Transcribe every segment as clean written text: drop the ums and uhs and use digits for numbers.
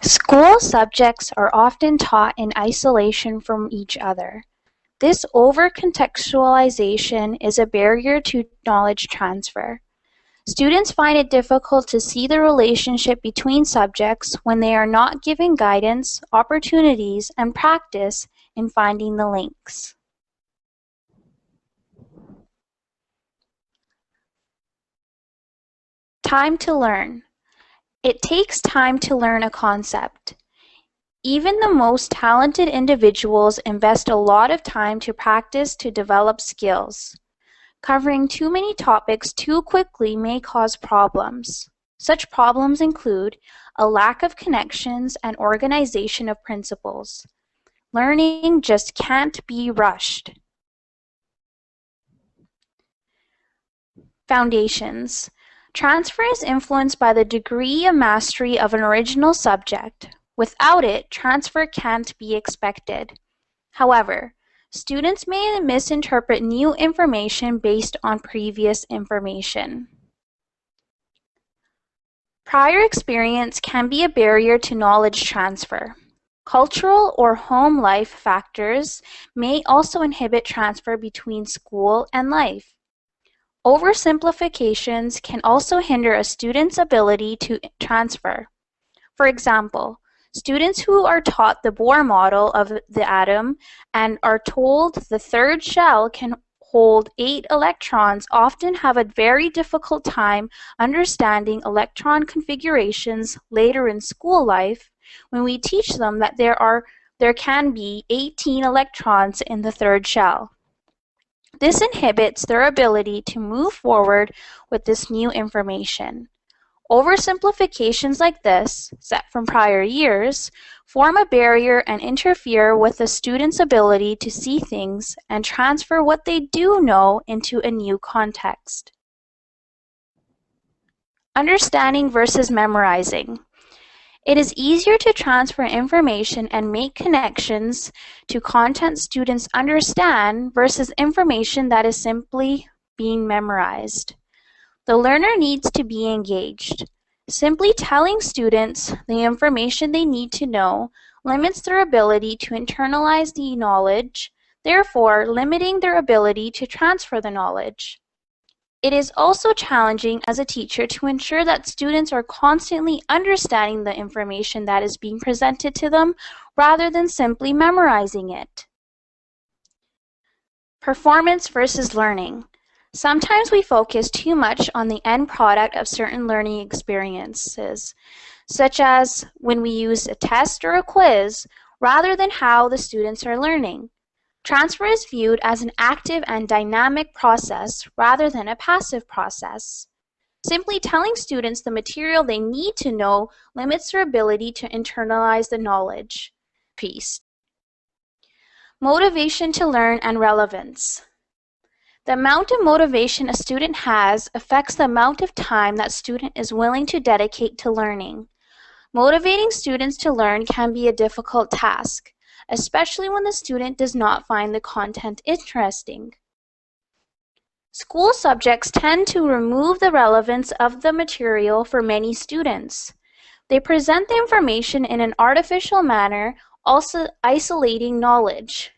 School subjects are often taught in isolation from each other. This over-contextualization is a barrier to knowledge transfer. Students find it difficult to see the relationship between subjects when they are not given guidance, opportunities, and practice in finding the links. Time to learn. It takes time to learn a concept. Even the most talented individuals invest a lot of time to practice to develop skills. Covering too many topics too quickly may cause problems. Such problems include a lack of connections and organization of principles. Learning just can't be rushed. Foundations. Transfer is influenced by the degree of mastery of an original subject. Without it, transfer can't be expected. However, students may misinterpret new information based on previous information. Prior experience can be a barrier to knowledge transfer. Cultural or home life factors may also inhibit transfer between school and life. Oversimplifications can also hinder a student's ability to transfer. For example, students who are taught the Bohr model of the atom and are told the third shell can hold 8 electrons often have a very difficult time understanding electron configurations later in school life when we teach them that there can be 18 electrons in the third shell. This inhibits their ability to move forward with this new information. Oversimplifications like this, set from prior years, form a barrier and interfere with the student's ability to see things and transfer what they do know into a new context. Understanding versus memorizing. It is easier to transfer information and make connections to content students understand versus information that is simply being memorized. The learner needs to be engaged. Simply telling students the information they need to know limits their ability to internalize the knowledge, therefore limiting their ability to transfer the knowledge. It is also challenging as a teacher to ensure that students are constantly understanding the information that is being presented to them rather than simply memorizing it. Performance versus learning. Sometimes we focus too much on the end product of certain learning experiences, such as when we use a test or a quiz, rather than how the students are learning. Transfer is viewed as an active and dynamic process rather than a passive process. Simply telling students the material they need to know limits their ability to internalize the knowledge piece. Motivation to learn and relevance. The amount of motivation a student has affects the amount of time that student is willing to dedicate to learning. Motivating students to learn can be a difficult task, especially when the student does not find the content interesting. School subjects tend to remove the relevance of the material for many students. They present the information in an artificial manner, also isolating knowledge.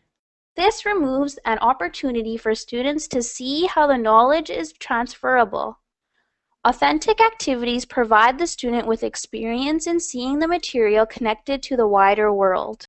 This removes an opportunity for students to see how the knowledge is transferable. Authentic activities provide the student with experience in seeing the material connected to the wider world.